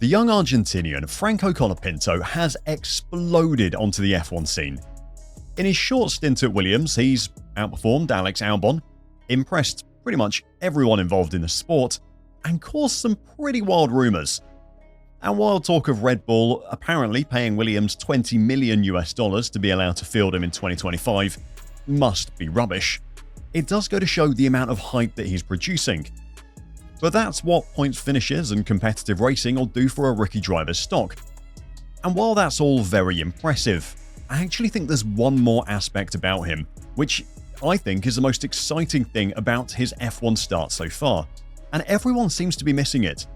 The young Argentinian Franco Colapinto has exploded onto the F1 scene. In his short stint at Williams, he's outperformed Alex Albon, impressed pretty much everyone involved in the sport, and caused some pretty wild rumours. And while talk of Red Bull apparently paying Williams $20 million to be allowed to field him in 2025 must be rubbish, it does go to show the amount of hype that he's producing. But that's what points finishes and competitive racing will do for a rookie driver's stock. And while that's all very impressive, I actually think there's one more aspect about him, which I think is the most exciting thing about his F1 start so far, and everyone seems to be missing it.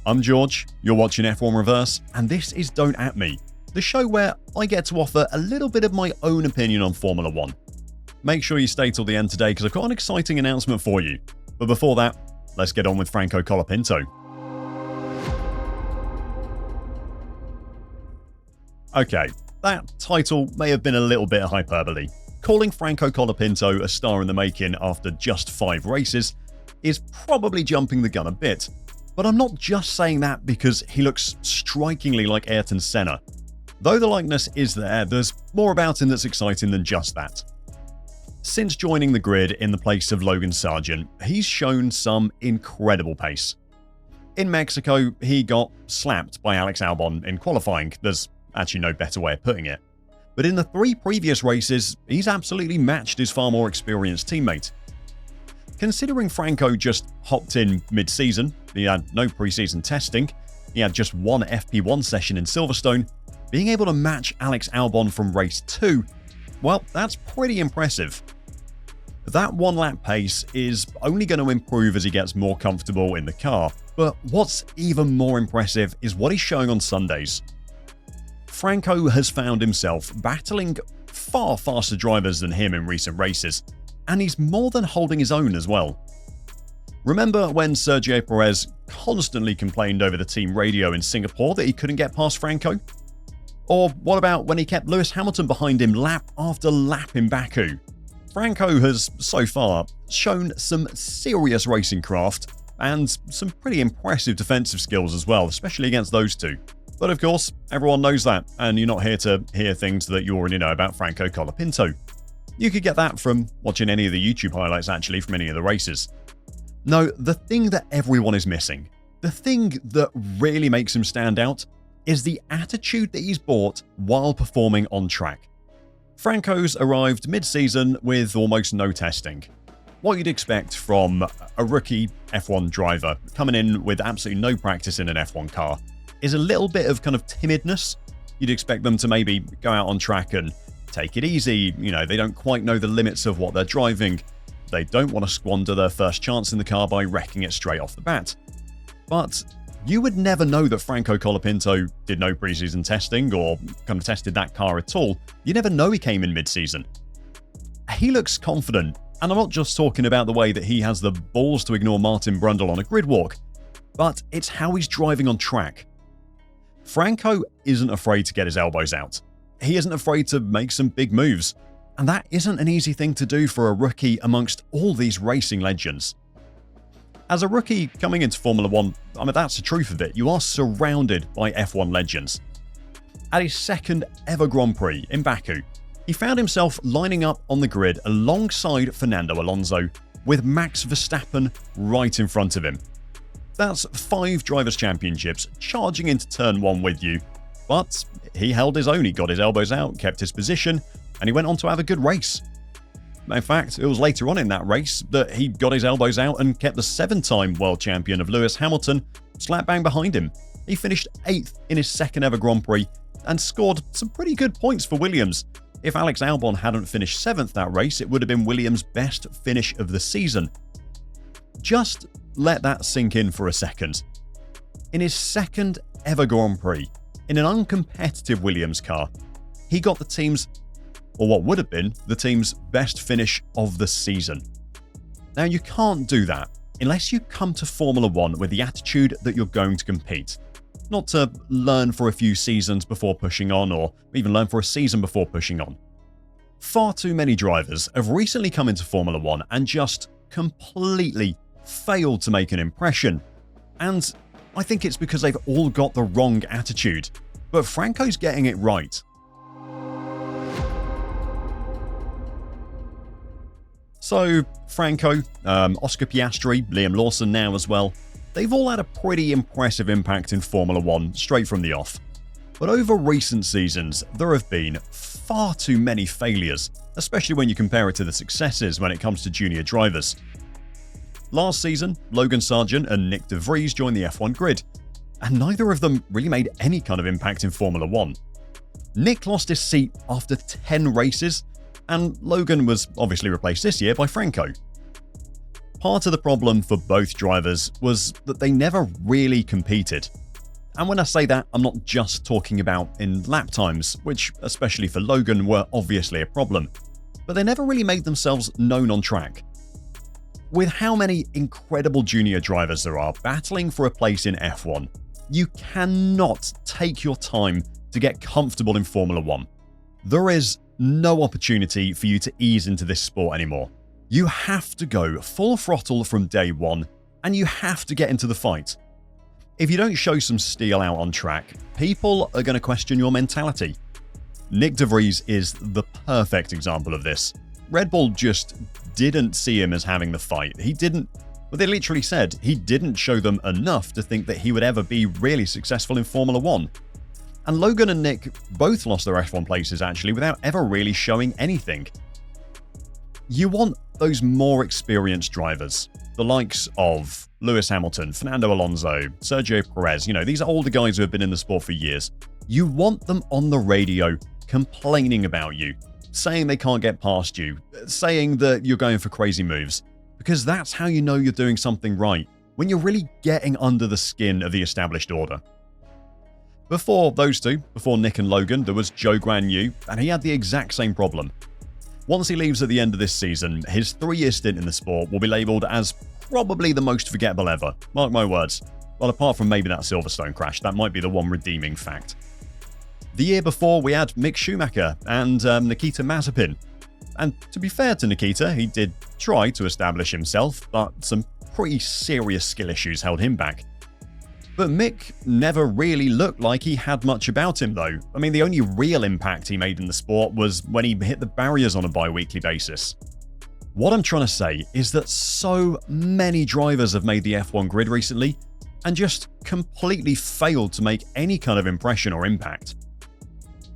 I'm George, you're watching F1 Reverse, and this is Don't At Me, the show where I get to offer a little bit of my own opinion on Formula 1. Make sure you stay till the end today because I've got an exciting announcement for you. But before that, let's get on with Franco Colapinto. Okay, that title may have been a little bit of hyperbole. Calling Franco Colapinto a star in the making after just 5 races is probably jumping the gun a bit. But I'm not just saying that because he looks strikingly like Ayrton Senna. Though the likeness is there, there's more about him that's exciting than just that. Since joining the grid in the place of Logan Sargent, he's shown some incredible pace. In Mexico, he got slapped by Alex Albon in qualifying. There's actually no better way of putting it. But in the 3 previous races, he's absolutely matched his far more experienced teammate. Considering Franco just hopped in mid-season, he had no pre-season testing, he had just 1 FP1 session in Silverstone, being able to match Alex Albon from race 2, well, that's pretty impressive. That 1-lap pace is only going to improve as he gets more comfortable in the car, but what's even more impressive is what he's showing on Sundays. Franco has found himself battling far faster drivers than him in recent races, and he's more than holding his own as well. Remember when Sergio Perez constantly complained over the team radio in Singapore that he couldn't get past Franco? Or what about when he kept Lewis Hamilton behind him lap after lap in Baku? Franco has, so far, shown some serious racing craft and some pretty impressive defensive skills as well, especially against those two. But of course, everyone knows that, and you're not here to hear things that you already know about Franco Colapinto. You could get that from watching any of the YouTube highlights actually from any of the races. No, the thing that everyone is missing, the thing that really makes him stand out, is the attitude that he's brought while performing on track. Franco's arrived mid-season with almost no testing. What you'd expect from a rookie F1 driver coming in with absolutely no practice in an F1 car is a little bit of kind of timidness. You'd expect them to maybe go out on track and take it easy. You know, they don't quite know the limits of what they're driving. They don't want to squander their first chance in the car by wrecking it straight off the bat. But you would never know that Franco Colapinto did no preseason testing or kind of tested that car at all. You never know he came in mid-season. He looks confident, and I'm not just talking about the way that he has the balls to ignore Martin Brundle on a grid walk, but it's how he's driving on track. Franco isn't afraid to get his elbows out. He isn't afraid to make some big moves, and that isn't an easy thing to do for a rookie amongst all these racing legends. As a rookie coming into Formula 1, I mean, that's the truth of it. You are surrounded by F1 legends. At his second ever Grand Prix in Baku, he found himself lining up on the grid alongside Fernando Alonso, with Max Verstappen right in front of him. That's 5 Drivers' Championships charging into Turn 1 with you, but he held his own. He got his elbows out, kept his position, and he went on to have a good race. In fact, it was later on in that race that he got his elbows out and kept the 7-time world champion of Lewis Hamilton slap bang behind him. He finished 8th in his second ever Grand Prix and scored some pretty good points for Williams. If Alex Albon hadn't finished 7th that race, it would have been Williams' best finish of the season. Just let that sink in for a second. In his second ever Grand Prix, in an uncompetitive Williams car, he got the team's, or what would have been, the team's best finish of the season. Now, you can't do that unless you come to Formula 1 with the attitude that you're going to compete. Not to learn for a few seasons before pushing on, or even learn for a season before pushing on. Far too many drivers have recently come into Formula 1 and just completely failed to make an impression. And I think it's because they've all got the wrong attitude. But Franco's getting it right. So, Franco, Oscar Piastri, Liam Lawson now as well, they've all had a pretty impressive impact in Formula 1 straight from the off. But over recent seasons, there have been far too many failures, especially when you compare it to the successes when it comes to junior drivers. Last season, Logan Sargeant and Nick de Vries joined the F1 grid, and neither of them really made any kind of impact in Formula 1. Nick lost his seat after 10 races, and Logan was obviously replaced this year by Franco. Part of the problem for both drivers was that they never really competed. And when I say that, I'm not just talking about in lap times, which, especially for Logan, were obviously a problem, but they never really made themselves known on track. With how many incredible junior drivers there are battling for a place in F1, you cannot take your time to get comfortable in Formula 1. There is no opportunity for you to ease into this sport anymore. You have to go full throttle from day one, and you have to get into the fight. If you don't show some steel out on track, people are going to question your mentality. Nick de Vries is the perfect example of this. Red Bull just didn't see him as having the fight. They literally said he didn't show them enough to think that he would ever be really successful in Formula 1. And Logan and Nick both lost their F1 places actually without ever really showing anything. You want those more experienced drivers, the likes of Lewis Hamilton, Fernando Alonso, Sergio Perez, these are older guys who have been in the sport for years. You want them on the radio complaining about you, saying they can't get past you, saying that you're going for crazy moves, because that's how you know you're doing something right, when you're really getting under the skin of the established order. Before those two, before Nick and Logan, there was Zhou Guanyu, and he had the exact same problem. Once he leaves at the end of this season, his 3-year stint in the sport will be labelled as probably the most forgettable ever. Mark my words. Well, apart from maybe that Silverstone crash, that might be the one redeeming fact. The year before, we had Mick Schumacher and Nikita Mazepin. And to be fair to Nikita, he did try to establish himself, but some pretty serious skill issues held him back. But Mick never really looked like he had much about him though. I mean, the only real impact he made in the sport was when he hit the barriers on a bi-weekly basis. What I'm trying to say is that so many drivers have made the F1 grid recently and just completely failed to make any kind of impression or impact.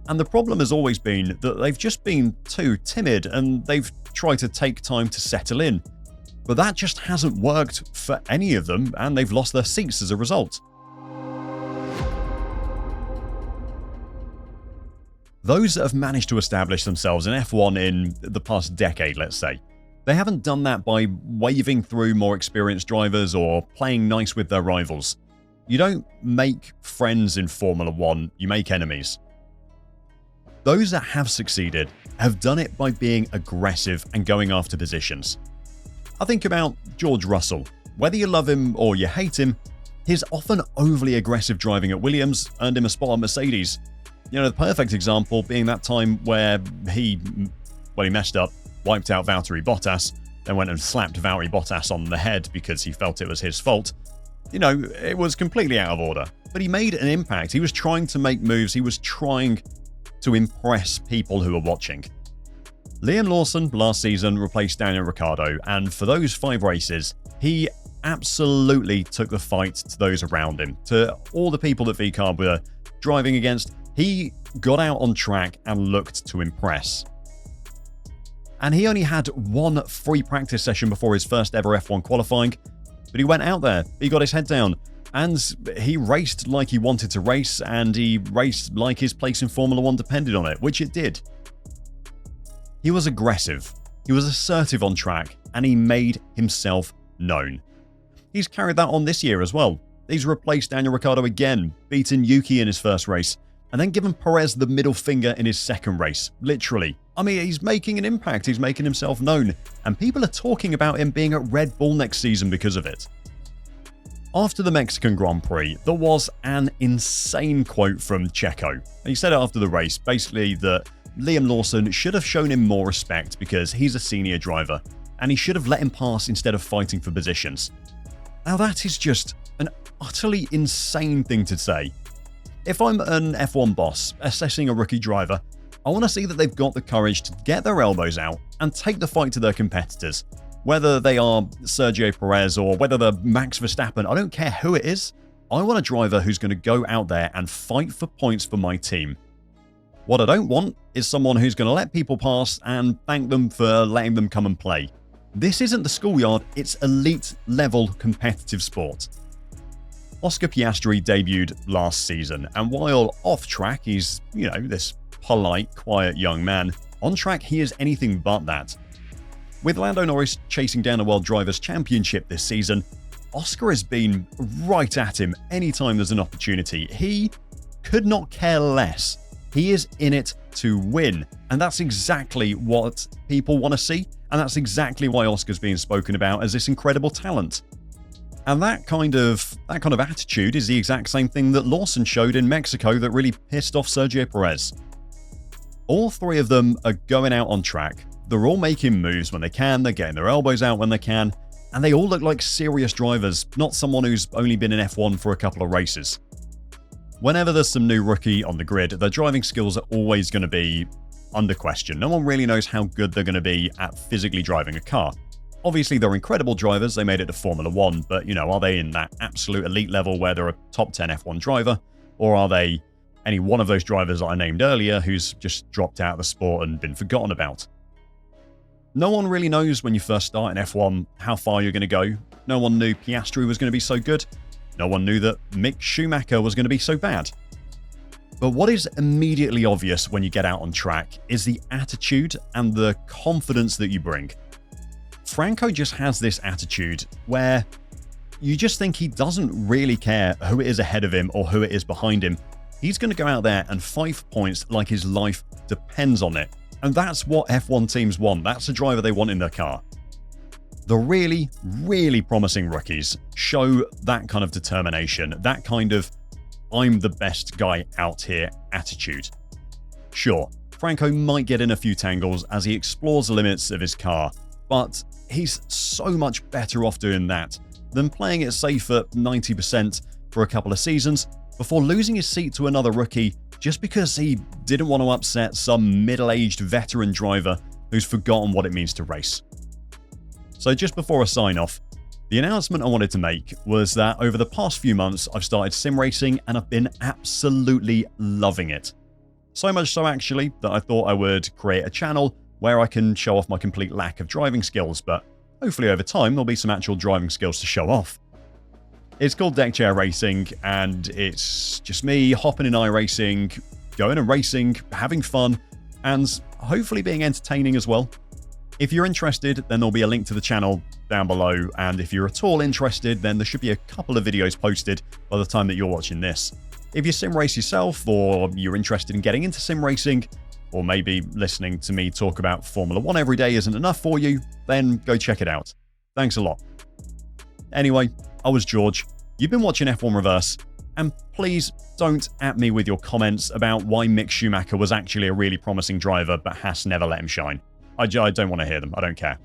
And the problem has always been that they've just been too timid and they've tried to take time to settle in. But that just hasn't worked for any of them, and they've lost their seats as a result. Those that have managed to establish themselves in F1 in the past decade, let's say, they haven't done that by waving through more experienced drivers or playing nice with their rivals. You don't make friends in Formula 1, you make enemies. Those that have succeeded have done it by being aggressive and going after positions. I think about George Russell. Whether you love him or you hate him, his often overly aggressive driving at Williams earned him a spot at Mercedes. The perfect example being that time where he messed up, wiped out Valtteri Bottas, then went and slapped Valtteri Bottas on the head because he felt it was his fault. It was completely out of order. But he made an impact. He was trying to make moves. He was trying to impress people who were watching. Liam Lawson last season replaced Daniel Ricciardo, and for those 5 races, he absolutely took the fight to those around him, to all the people that VCARB were driving against. He got out on track and looked to impress. And he only had one free practice session before his first ever F1 qualifying, but he went out there, he got his head down, and he raced like he wanted to race, and he raced like his place in Formula 1 depended on it, which it did. He was aggressive, he was assertive on track, and he made himself known. He's carried that on this year as well. He's replaced Daniel Ricciardo again, beaten Yuki in his first race, and then given Perez the middle finger in his second race, literally. I mean, he's making an impact, he's making himself known, and people are talking about him being at Red Bull next season because of it. After the Mexican Grand Prix, there was an insane quote from Checo. And he said it after the race, basically that Liam Lawson should have shown him more respect because he's a senior driver, and he should have let him pass instead of fighting for positions. Now that is just an utterly insane thing to say. If I'm an F1 boss assessing a rookie driver, I want to see that they've got the courage to get their elbows out and take the fight to their competitors. Whether they are Sergio Perez or whether they're Max Verstappen, I don't care who it is. I want a driver who's going to go out there and fight for points for my team. What I don't want is someone who's going to let people pass and thank them for letting them come and play. This isn't the schoolyard, it's elite level competitive sport. Oscar Piastri debuted last season, and while off track he's, this polite, quiet young man, on track he is anything but that. With Lando Norris chasing down a World Drivers' Championship this season, Oscar has been right at him anytime there's an opportunity. He could not care less. He is in it to win, and that's exactly what people want to see, and that's exactly why Oscar's being spoken about as this incredible talent. And that kind of attitude is the exact same thing that Lawson showed in Mexico that really pissed off Sergio Perez. All three of them are going out on track. They're all making moves when they can, they're getting their elbows out when they can, and they all look like serious drivers, not someone who's only been in F1 for a couple of races. Whenever there's some new rookie on the grid, their driving skills are always going to be under question. No one really knows how good they're going to be at physically driving a car. Obviously, they're incredible drivers, they made it to Formula 1, but are they in that absolute elite level where they're a top 10 F1 driver, or are they any one of those drivers that I named earlier who's just dropped out of the sport and been forgotten about? No one really knows when you first start in F1 how far you're going to go. No one knew Piastri was going to be so good. No one knew that Mick Schumacher was going to be so bad. But what is immediately obvious when you get out on track is the attitude and the confidence that you bring. Franco just has this attitude where you just think he doesn't really care who it is ahead of him or who it is behind him. He's going to go out there and fight for points like his life depends on it. And that's what F1 teams want. That's the driver they want in their car. The really, really promising rookies show that kind of determination, that kind of I'm the best guy out here attitude. Sure, Franco might get in a few tangles as he explores the limits of his car, but he's so much better off doing that than playing it safe at 90% for a couple of seasons before losing his seat to another rookie just because he didn't want to upset some middle-aged veteran driver who's forgotten what it means to race. So just before I sign off, the announcement I wanted to make was that over the past few months I've started sim racing and I've been absolutely loving it. So much so actually that I thought I would create a channel where I can show off my complete lack of driving skills, but hopefully over time there'll be some actual driving skills to show off. It's called Deck Chair Racing, and it's just me hopping in iRacing, going and racing, having fun, and hopefully being entertaining as well. If you're interested, then there'll be a link to the channel down below, and if you're at all interested, then there should be a couple of videos posted by the time that you're watching this. If you sim race yourself, or you're interested in getting into sim racing, or maybe listening to me talk about Formula 1 every day isn't enough for you, then go check it out. Thanks a lot. Anyway, I was George, you've been watching F1 Reverse, and please don't at me with your comments about why Mick Schumacher was actually a really promising driver but Haas never let him shine. I don't want to hear them, I don't care.